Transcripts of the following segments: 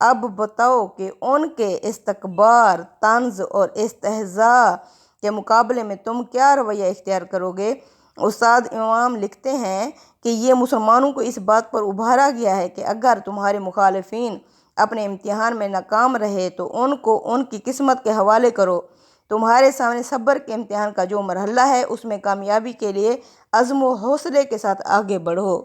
اب بتاؤ کہ ان کے استکبار، طنز اور استہزاء کے مقابلے میں تم کیا رویہ اختیار کرو گے؟ استاد امام لکھتے ہیں کہ یہ مسلمانوں کو اس بات پر ابھارا گیا ہے کہ اگر تمہارے مخالفین اپنے امتحان میں ناکام رہے تو ان کو ان کی قسمت کے حوالے کرو۔ تمہارے سامنے صبر کے امتحان کا جو مرحلہ ہے اس میں کامیابی کے لیے عزم و حوصلے کے ساتھ آگے بڑھو۔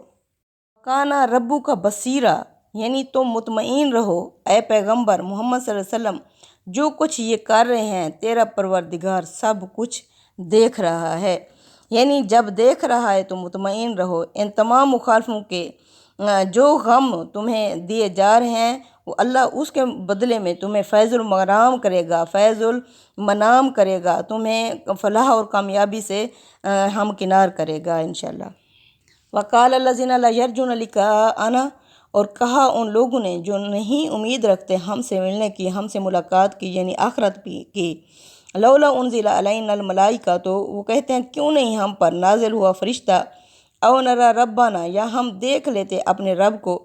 کانا ربو کا بصیرہ، یعنی تم مطمئن رہو اے پیغمبر محمد صلی اللہ علیہ وسلم، جو کچھ یہ کر رہے ہیں تیرا پروردگار سب کچھ دیکھ رہا ہے۔ یعنی جب دیکھ رہا ہے تو مطمئن رہو۔ ان تمام مخالفوں کے جو غم تمہیں دیے جا رہے ہیں وہ اللہ اس کے بدلے میں تمہیں فیض المنام کرے گا، تمہیں فلاح اور کامیابی سے ہمکنار کرے گا انشاءاللہ۔ وقال الذین لا یرجون لقاءنا، اور کہا ان لوگوں نے جو نہیں امید رکھتے ہم سے ملنے کی، ہم سے ملاقات کی، یعنی آخرت کی، لولا انزل علینا الملائکہ، تو وہ کہتے ہیں کیوں نہیں ہم پر نازل ہوا فرشتہ، او نرى ربنا، یا ہم دیکھ لیتے اپنے رب کو،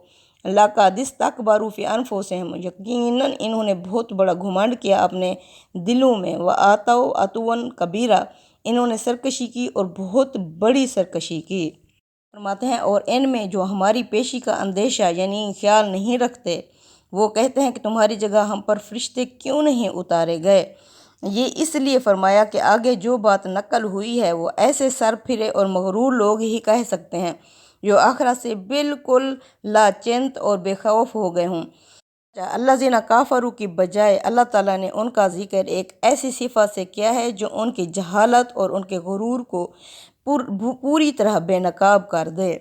لقد استکبروا فی انفسہم، یقیناً انہوں نے بہت بڑا گھمنڈ کیا اپنے دلوں میں، واتوا عتوا کبیرہ، انہوں نے سرکشی کی اور بہت بڑی سرکشی کی۔ فرماتے ہیں اور ان میں جو ہماری پیشی کا اندیشہ یعنی خیال نہیں رکھتے، وہ کہتے ہیں کہ تمہاری جگہ ہم پر فرشتے کیوں نہیں اتارے گئے۔ یہ اس لیے فرمایا کہ آگے جو بات نقل ہوئی ہے وہ ایسے سر پھرے اور مغرور لوگ ہی کہہ سکتے ہیں جو آخرت سے بالکل لاچنت اور بے خوف ہو گئے ہوں۔ الذین کافروا کی بجائے اللہ تعالیٰ نے ان کا ذکر ایک ایسی صفت سے کیا ہے جو ان کی جہالت اور ان کے غرور کو پوری طرح بے نقاب کر دے۔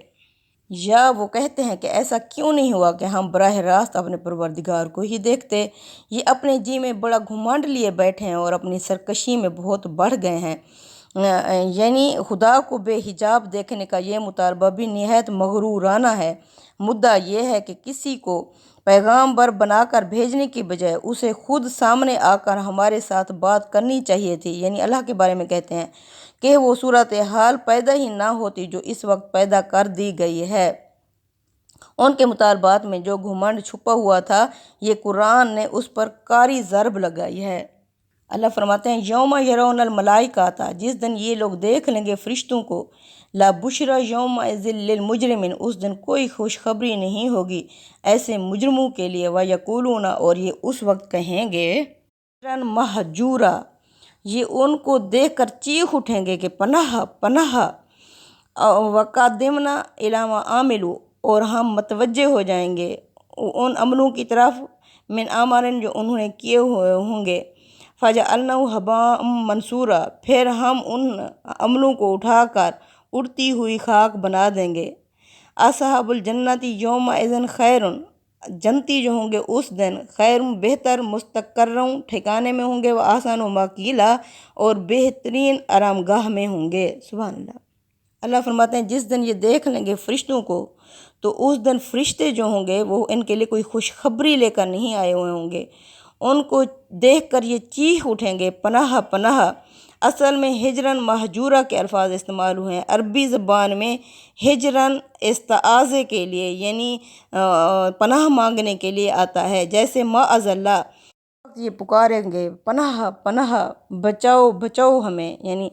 یا وہ کہتے ہیں کہ ایسا کیوں نہیں ہوا کہ ہم براہ راست اپنے پروردگار کو ہی دیکھتے۔ یہ اپنے جی میں بڑا گھمنڈ لیے بیٹھے ہیں اور اپنی سرکشی میں بہت بڑھ گئے ہیں۔ یعنی خدا کو بے حجاب دیکھنے کا یہ مطالبہ بھی نہایت مغرورانہ ہے۔ مدعا یہ ہے کہ کسی کو پیغامبر بنا کر بھیجنے کی بجائے اسے خود سامنے آ کر ہمارے ساتھ بات کرنی چاہیے تھی، یعنی اللہ کے بارے میں کہتے ہیں کہ وہ صورتحال پیدا ہی نہ ہوتی جو اس وقت پیدا کر دی گئی ہے۔ ان کے مطالبات میں جو گھمنڈ چھپا ہوا تھا یہ قرآن نے اس پر کاری ضرب لگائی ہے۔ اللہ فرماتے ہیں یوم یرون الملائکۃ، جس دن یہ لوگ دیکھ لیں گے فرشتوں کو، لا بشری یومئذ للمجرمین، اس دن کوئی خوشخبری نہیں ہوگی ایسے مجرموں کے لیے، ویقولون، اور یہ اس وقت کہیں گے مہجورا، یہ ان کو دیکھ کر چیخ اٹھیں گے کہ پناہ پناہ، وقدمنا الی ما عملوا، اور ہم متوجہ ہو جائیں گے ان عملوں کی طرف، من اعمال جو انہوں نے کیے ہوئے ہوں گے، فجعلناہ ہباء منثورا، پھر ہم ان عملوں کو اٹھا کر اڑتی ہوئی خاک بنا دیں گے۔ اصحاب الجنت یومئذ خیر، جنتی جو ہوں گے اس دن، خیر بہتر، مستقروں ٹھکانے میں ہوں گے، وہ آسان و مقیلہ، اور بہترین آرام گاہ میں ہوں گے۔ سبحان اللہ۔ اللہ فرماتے ہیں جس دن یہ دیکھ لیں گے فرشتوں کو تو اس دن فرشتے جو ہوں گے وہ ان کے لیے کوئی خوشخبری لے کر نہیں آئے ہوئے ہوں گے، ان کو دیکھ کر یہ چیخ اٹھیں گے پناہ پناہ۔ اصل میں ہجرن مہجورہ کے الفاظ استعمال ہوئے ہیں، عربی زبان میں ہجرن استعاذے کے لیے یعنی پناہ مانگنے کے لیے آتا ہے، جیسے معاذ اللہ، یہ پکاریں گے پناہ پناہ، بچاؤ بچاؤ ہمیں، یعنی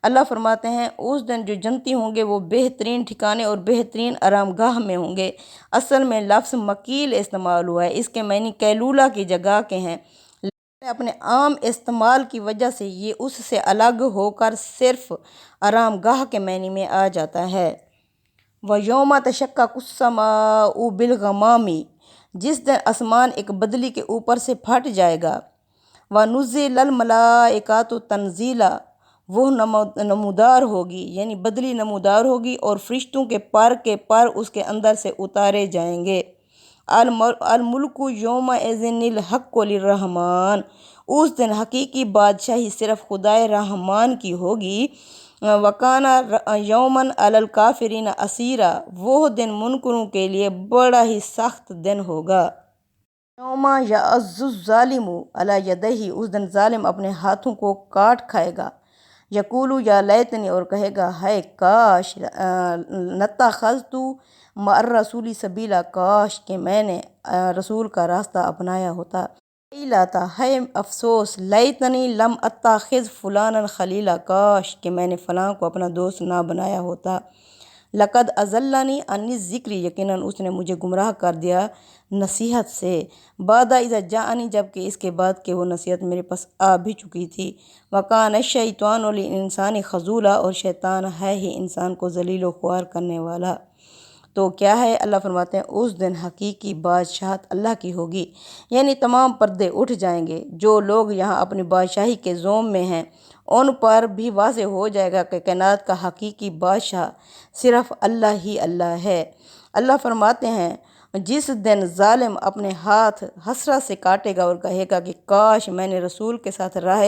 اللہ فرماتے ہیں اس دن جو جنتی ہوں گے وہ بہترین ٹھکانے اور بہترین آرام گاہ میں ہوں گے۔ اصل میں لفظ مکیل استعمال ہوا ہے، اس کے معنی قیلولہ کی جگہ کے ہیں، لیکن اپنے عام استعمال کی وجہ سے یہ اس سے الگ ہو کر صرف آرام گاہ کے معنی میں آ جاتا ہے۔ وَيَوْمَ تَشَقَّقُ السَّمَاءُ بِالْغَمَامِ، جس دن آسمان ایک بدلی کے اوپر سے پھٹ جائے گا۔ وَنُزِّلَ الْمَلَائِکَةُ تَنزِيلًا، وہ نمودار ہوگی، یعنی بدلی نمودار ہوگی اور فرشتوں کے پر اس کے اندر سے اتارے جائیں گے۔ الملک یومئذ الحق للرحمن، اس دن حقیقی بادشاہی صرف خدائے رحمان کی ہوگی۔ وکان یومن علی الکافرین عسیرا، وہ دن منکروں کے لیے بڑا ہی سخت دن ہوگا۔ یوم یعض الظالم علی یدیہ، اس دن ظالم اپنے ہاتھوں کو کاٹ کھائے گا۔ یقول یا لیتنی، اور کہے گا ہائے کاش، لاتخذت مر رسولی سبیلا، کاش کہ میں نے رسول کا راستہ اپنایا ہوتا۔ لاتا ہے افسوس، لیتنی لم اتخذ فلانا خلیلا، کاش کہ میں نے فلاں کو اپنا دوست نہ بنایا ہوتا۔ لقد اضلنی عن الذکر، یقیناً اس نے مجھے گمراہ کر دیا نصیحت سے۔ بعد اذ جاءنی، جبکہ اس کے بعد کہ وہ نصیحت میرے پاس آ بھی چکی تھی۔ وکان الشیطان للانسان خذولا، اور شیطان ہے ہی انسان کو ذلیل و خوار کرنے والا۔ تو کیا ہے، اللہ فرماتے ہیں اس دن حقیقی بادشاہت اللہ کی ہوگی، یعنی تمام پردے اٹھ جائیں گے۔ جو لوگ یہاں اپنی بادشاہی کے زوم میں ہیں ان پر بھی واضح ہو جائے گا کہ کائنات کا حقیقی بادشاہ صرف اللہ ہی اللہ ہے۔ اللہ فرماتے ہیں جس دن ظالم اپنے ہاتھ حسرت سے کاٹے گا اور کہے گا کہ کاش میں نے رسول کے ساتھ راہ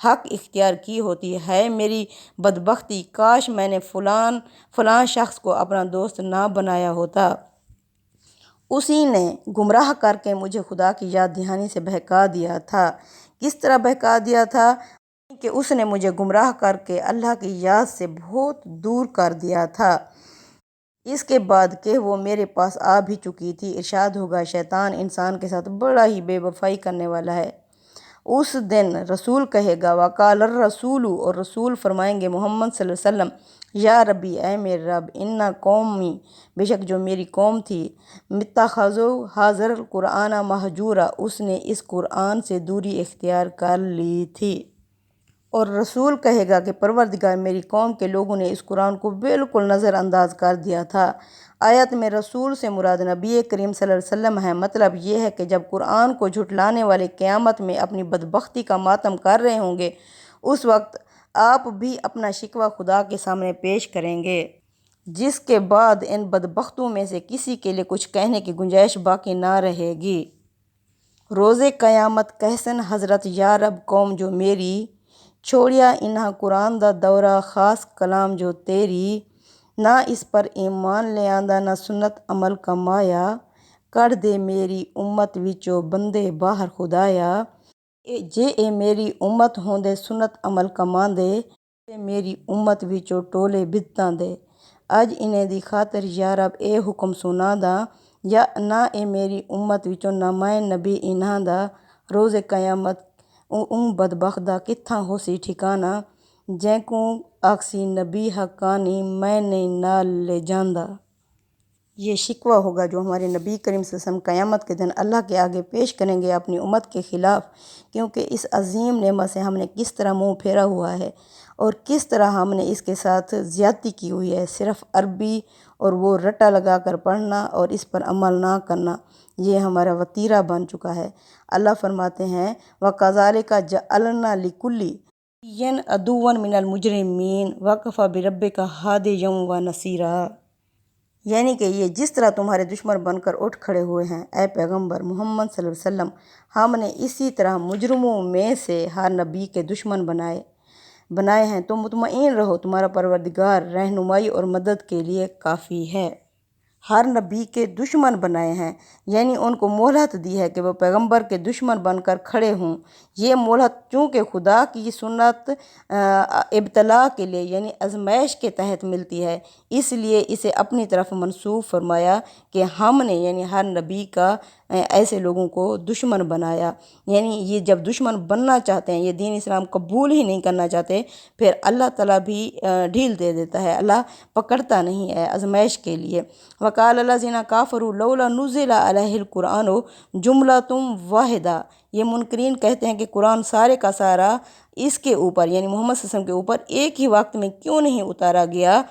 حق اختیار کی ہوتی، ہے میری بدبختی، کاش میں نے فلاں شخص کو اپنا دوست نہ بنایا ہوتا۔ اسی نے گمراہ کر کے مجھے خدا کی یاد دہانی سے بہکا دیا تھا۔ کس طرح بہکا دیا تھا؟ کہ اس نے مجھے گمراہ کر کے اللہ کی یاد سے بہت دور کر دیا تھا، اس کے بعد کہ وہ میرے پاس آ بھی چکی تھی۔ ارشاد ہوگا شیطان انسان کے ساتھ بڑا ہی بے وفائی کرنے والا ہے۔ اس دن رسول کہے گا وقال الرسول، اور رسول فرمائیں گے محمد صلی اللہ علیہ وسلم، یا ربی، اے میرے رب، ان قومی، بے شک جو میری قوم تھی، متخذوا حاضر القرآن مہجورا، اس نے اس قرآن سے دوری اختیار کر لی تھی۔ اور رسول کہے گا کہ پروردگار، میری قوم کے لوگوں نے اس قرآن کو بالکل نظر انداز کر دیا تھا۔ آیت میں رسول سے مراد نبی کریم صلی اللہ علیہ وسلم ہے۔ مطلب یہ ہے کہ جب قرآن کو جھٹلانے والے قیامت میں اپنی بدبختی کا ماتم کر رہے ہوں گے، اس وقت آپ بھی اپنا شکوہ خدا کے سامنے پیش کریں گے، جس کے بعد ان بدبختوں میں سے کسی کے لیے کچھ کہنے کی گنجائش باقی نہ رہے گی۔ روز قیامت کہسن حضرت، یا رب، قوم جو میری چھوڑیا انہاں قرآن دا دورہ، خاص کلام جو تیری، نہ اس پر ایمان لے آندا نہ سنت عمل کمایا، کر دے میری امت وچوں بندے باہر خدایا، جے اے میری امت ہوندے سنت عمل کماندے، تے میری امت وچوں ٹولے بدتاں دے، اج انہیں دی خاطر یا رب اے حکم سنا دا، یا نہ اے میری امت وچوں نہ میں نبی انہاں دا، روز قیامت اون بدبخت دا کتھاں ہو سی ٹھکانہ، جیں کو آکسی نبی حقانی میں نہیں نال لے جاندا۔ یہ شکوہ ہوگا جو ہمارے نبی کریم صلی اللہ علیہ وسلم قیامت کے دن اللہ کے آگے پیش کریں گے اپنی امت کے خلاف، کیونکہ اس عظیم نعمت سے ہم نے کس طرح منہ پھیرا ہوا ہے اور کس طرح ہم نے اس کے ساتھ زیادتی کی ہوئی ہے۔ صرف عربی اور وہ رٹا لگا کر پڑھنا اور اس پر عمل نہ کرنا، یہ ہمارا وتیرہ بن چکا ہے۔ اللہ فرماتے ہیں وَكَذَلِكَ جَعَلْنَا لِكُلِّ نَبِيٍّ عَدُوًّا مِنَ الْمُجْرِمِينَ وَكَفَىٰ بِرَبِّكَ هَادِيًا وَنَصِيرًا، یعنی کہ یہ جس طرح تمہارے دشمن بن کر اٹھ کھڑے ہوئے ہیں اے پیغمبر محمد صلی اللہ علیہ وسلم، ہم نے اسی طرح مجرموں میں سے ہر نبی کے دشمن بنائے ہیں، تو مطمئن رہو تمہارا پروردگار رہنمائی اور مدد کے لیے کافی ہے۔ ہر نبی کے دشمن بنائے ہیں، یعنی ان کو مہلت دی ہے کہ وہ پیغمبر کے دشمن بن کر کھڑے ہوں۔ یہ مہلت چونکہ خدا کی سنت ابتلاء کے لیے یعنی آزمائش کے تحت ملتی ہے، اس لیے اسے اپنی طرف منسوب فرمایا کہ ہم نے یعنی ہر نبی کا ایسے لوگوں کو دشمن بنایا۔ یعنی یہ جب دشمن بننا چاہتے ہیں، یہ دین اسلام قبول ہی نہیں کرنا چاہتے، پھر اللہ تعالیٰ بھی ڈھیل دے دیتا ہے، اللہ پکڑتا نہیں ہے آزمائش کے لیے۔ وَقَالَ الَّذِينَ كَافَرُوا لَوْلَا نُزِّلَ عَلَيْهِ الْقُرْآنُ جُمْلَةٌ وَاحِدَةٌ، یہ منکرین کہتے ہیں کہ قرآن سارے کا سارا اس کے اوپر یعنی محمد صلی اللہ علیہ وسلم کے اوپر ایک ہی وقت میں کیوں نہیں اتارا گیا۔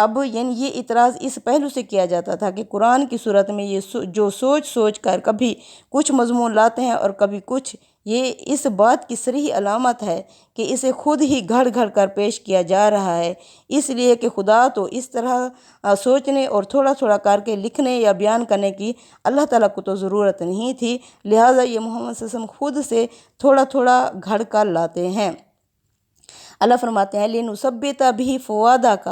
اب یعنی یہ اعتراض اس پہلو سے کیا جاتا تھا کہ قرآن کی صورت میں یہ جو سوچ کر کبھی کچھ مضمون لاتے ہیں اور کبھی کچھ، یہ اس بات کی صریح علامت ہے کہ اسے خود ہی گھڑ گھڑ کر پیش کیا جا رہا ہے، اس لیے کہ خدا تو اس طرح سوچنے اور تھوڑا تھوڑا کر کے لکھنے یا بیان کرنے کی اللہ تعالیٰ کو تو ضرورت نہیں تھی، لہٰذا یہ محمد صلی اللہ علیہ وسلم خود سے تھوڑا تھوڑا گھڑ کر لاتے ہیں۔ اللہ فرماتے ہیں لِنُثَبِّتَ بِهِ فُؤَادَكَ،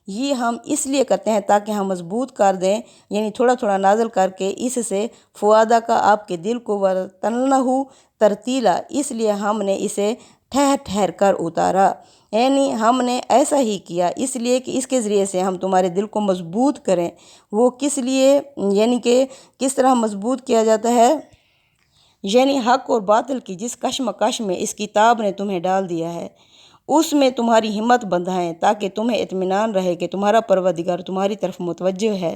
یہ ہم اس لیے کرتے ہیں تاکہ ہم مضبوط کر دیں، یعنی تھوڑا تھوڑا نازل کر کے اس سے فؤادہ کا آپ کے دل کو، وَرَتَّلْنَهُ ترتیلا، اس لیے ہم نے اسے ٹھہر ٹھہر کر اتارا، یعنی ہم نے ایسا ہی کیا اس لیے کہ اس کے ذریعے سے ہم تمہارے دل کو مضبوط کریں۔ وہ کس لیے، یعنی کہ کس طرح مضبوط کیا جاتا ہے، یعنی حق اور باطل کی جس کشمکش میں اس کتاب نے تمہیں ڈال دیا ہے اس میں تمہاری ہمت بندھائیں، تاکہ تمہیں اطمینان رہے کہ تمہارا پروردگار تمہاری طرف متوجہ ہے،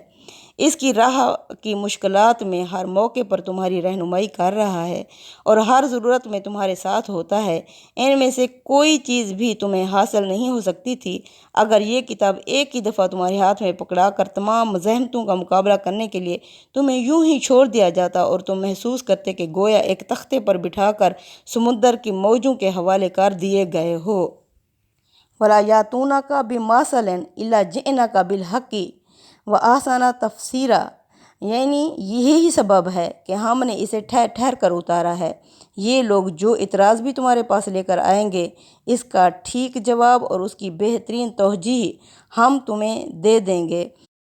اس کی راہ کی مشکلات میں ہر موقع پر تمہاری رہنمائی کر رہا ہے اور ہر ضرورت میں تمہارے ساتھ ہوتا ہے۔ ان میں سے کوئی چیز بھی تمہیں حاصل نہیں ہو سکتی تھی اگر یہ کتاب ایک ہی دفعہ تمہارے ہاتھ میں پکڑا کر تمام مزاحمتوں کا مقابلہ کرنے کے لیے تمہیں یوں ہی چھوڑ دیا جاتا اور تم محسوس کرتے کہ گویا ایک تختے پر بٹھا کر سمندر کی موجوں کے حوالے کر دیے گئے ہو۔ وَلَا يَأْتُونَكَ بِمَثَلٍ إِلَّا جِئْنَاكَ بِالْحَقِّ وَأَحْسَنَ تَفْسِيرًا، یعنی یہی سبب ہے کہ ہم نے اسے ٹھہر ٹھہر کر اتارا ہے۔ یہ لوگ جو اعتراض بھی تمہارے پاس لے کر آئیں گے اس کا ٹھیک جواب اور اس کی بہترین توجیہ ہم تمہیں دے دیں گے۔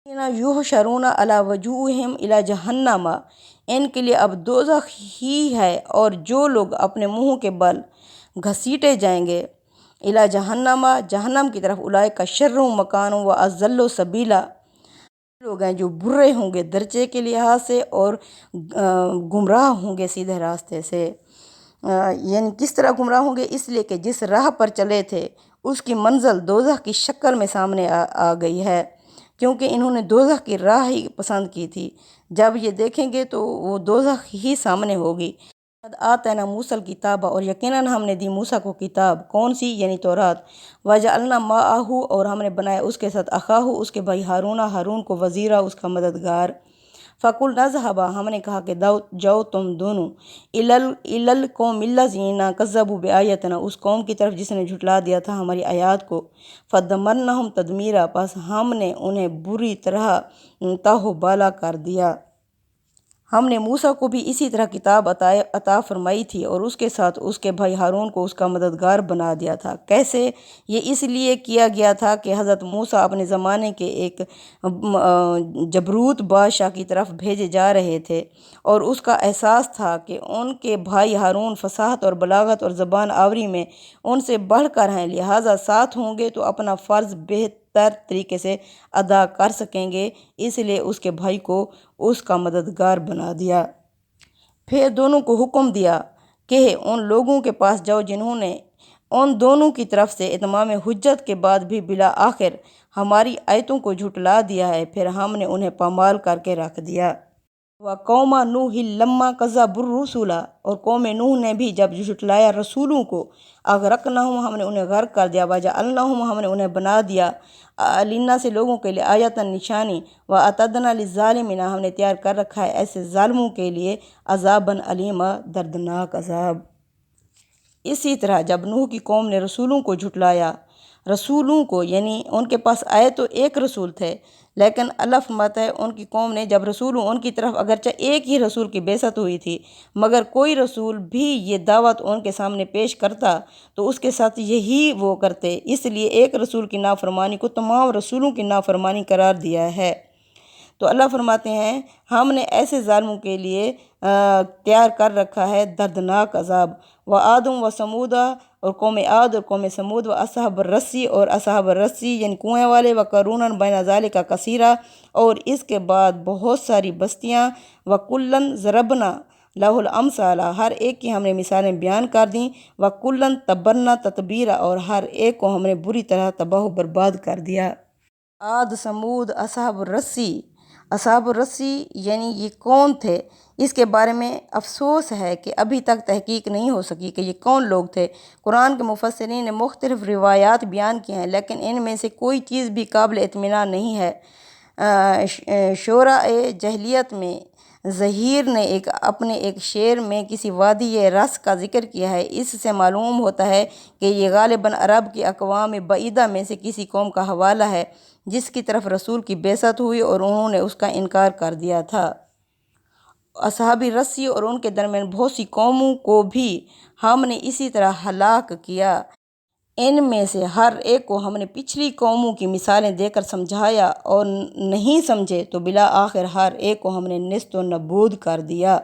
یحشرون علی وجوہہم الی جہنم، ان کے لیے اب دوزخ ہی ہے اور جو لوگ اپنے منہوں کے بل گھسیٹے جائیں گے الی جہنم، جہنم کی طرف، اولئک شر مکان و اضل سبیلا، لوگ ہیں جو برے ہوں گے درجے کے لحاظ سے اور گمراہ ہوں گے سیدھے راستے سے۔ یعنی کس طرح گمراہ ہوں گے، اس لیے کہ جس راہ پر چلے تھے اس کی منزل دوزخ کی شکل میں سامنے آ گئی ہے، کیونکہ انہوں نے دوزخ کی راہ ہی پسند کی تھی۔ جب یہ دیکھیں گے تو وہ دوزخ ہی سامنے ہوگی۔ قد آتینا موسیٰ الکتاب، اور یقیناً ہم نے دی موسیٰ کو کتاب، کون سی، یعنی تورات، وجعلنا معہ، اور ہم نے بنایا اس کے ساتھ، اخاہ، اس کے بھائی ہارون، ہارون کو، وزیرا، اس کا مددگار۔ فَقُلْنَا اذْهَبَا، ہم نے کہا کہ جاؤ تم دونوں، إِلَى الْقَوْمِ الَّذِينَ كَذَّبُوا بِآيَاتِنَا، اس قوم کی طرف جس نے جھٹلا دیا تھا ہماری آیات کو، فَدَمَّرْنَاهُمْ تَدْمِيرًا، پس ہم نے انہیں بری طرح تاہ و بالا کر دیا۔ ہم نے موسیٰ کو بھی اسی طرح کتاب عطا فرمائی تھی اور اس کے ساتھ اس کے بھائی ہارون کو اس کا مددگار بنا دیا تھا۔ کیسے؟ یہ اس لیے کیا گیا تھا کہ حضرت موسیٰ اپنے زمانے کے ایک جبروت بادشاہ کی طرف بھیجے جا رہے تھے اور اس کا احساس تھا کہ ان کے بھائی ہارون فصاحت اور بلاغت اور زبان آوری میں ان سے بڑھ کر ہیں، لہٰذا ساتھ ہوں گے تو اپنا فرض بہتر طریقے سے ادا کر سکیں گے، اس لیے اس کے بھائی کو اس کا مددگار بنا دیا۔ پھر دونوں کو حکم دیا کہ ان لوگوں کے پاس جاؤ جنہوں نے ان دونوں کی طرف سے اتمام حجت کے بعد بھی بالآخر ہماری آیتوں کو جھٹلا دیا ہے، پھر ہم نے انہیں پامال کر کے رکھ دیا۔ وَقَوْمَ نُوحٍ لَمَّا كَذَّبُوا الرُّسُلَ، اور قوم نوح نے بھی جب جھٹلایا رسولوں کو، اغرقناہم، ہم نے انہیں غرق کر دیا، وجعلناہم، ہم نے انہیں بنا دیا، للناس، لیے کے لیے، آیۃً، نشانی، وَأَعْتَدْنَا لِلظَّالِمِینَ، ہم نے تیار کر رکھا ہے ایسے ظالموں کے لیے عذابًا علیما، دردناک عذاب۔ اسی طرح جب نوح کی قوم نے رسولوں کو جھٹلایا، رسولوں کو، یعنی ان کے پاس آئے تو ایک رسول تھے، لیکن اللہ فرماتا ہے ان کی قوم نے جب رسولوں ان کی طرف، اگرچہ ایک ہی رسول کی بعثت ہوئی تھی مگر کوئی رسول بھی یہ دعوت ان کے سامنے پیش کرتا تو اس کے ساتھ یہی وہ کرتے، اس لیے ایک رسول کی نافرمانی کو تمام رسولوں کی نافرمانی قرار دیا ہے۔ تو اللہ فرماتے ہیں ہم نے ایسے ظالموں کے لیے تیار کر رکھا ہے دردناک عذاب۔ وعاد و سمود، اور قوم عاد اور قوم سمود، و اصحاب الرسی، اور اصحاب الرسی یعنی کنویں والے، و قارون بین ذالک کثیرا، اور اس کے بعد بہت ساری بستیاں، وکلاً ضربنا لہ الامثال، ہر ایک کی ہم نے مثالیں بیان کر دیں، وکلاً تبرنا تتبیرا، اور ہر ایک کو ہم نے بری طرح تباہ و برباد کر دیا۔ عاد، سمود، اصحاب الرسی، اصحاب الرسی یعنی یہ کون تھے، اس کے بارے میں افسوس ہے کہ ابھی تک تحقیق نہیں ہو سکی کہ یہ کون لوگ تھے۔ قرآن کے مفسرین نے مختلف روایات بیان کی ہیں لیکن ان میں سے کوئی چیز بھی قابل اطمینان نہیں ہے۔ شعراء جاہلیت میں زہیر نے اپنے ایک شعر میں کسی وادی رس کا ذکر کیا ہے، اس سے معلوم ہوتا ہے کہ یہ غالباً عرب کی اقوام بعیدہ میں سے کسی قوم کا حوالہ ہے جس کی طرف رسول کی بعثت ہوئی اور انہوں نے اس کا انکار کر دیا تھا۔ اصحاب رسی اور ان کے درمیان بہت سی قوموں کو بھی ہم نے اسی طرح ہلاک کیا، ان میں سے ہر ایک کو ہم نے پچھلی قوموں کی مثالیں دے کر سمجھایا اور نہیں سمجھے تو بالآخر ہر ایک کو ہم نے نیست و نابود کر دیا۔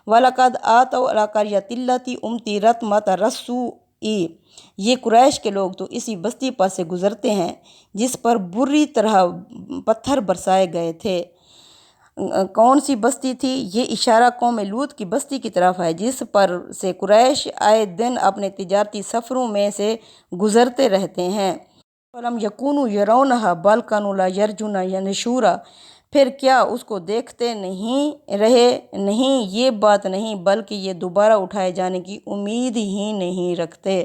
وَلَقَدْ آتَوْا عَلَىٰ قَرْيَةٍ الَّتِي أُمْطِرَتْ مَطَرَ السَّوْءِ یہ قریش کے لوگ تو اسی بستی پر سے گزرتے ہیں جس پر بری طرح پتھر برسائے گئے تھے۔ کون سی بستی تھی؟ یہ اشارہ قوم لوط کی بستی کی طرف ہے جس پر سے قریش آئے دن اپنے تجارتی سفروں میں سے گزرتے رہتے ہیں۔ فَلَمْ يَكُونُوا يَرَوْنَهَا بَلْ كَانُوا لَا يَرْجُونَ نُشُورًا، پھر کیا اس کو دیکھتے نہیں رہے؟ نہیں، یہ بات نہیں، بلکہ یہ دوبارہ اٹھائے جانے کی امید ہی نہیں رکھتے۔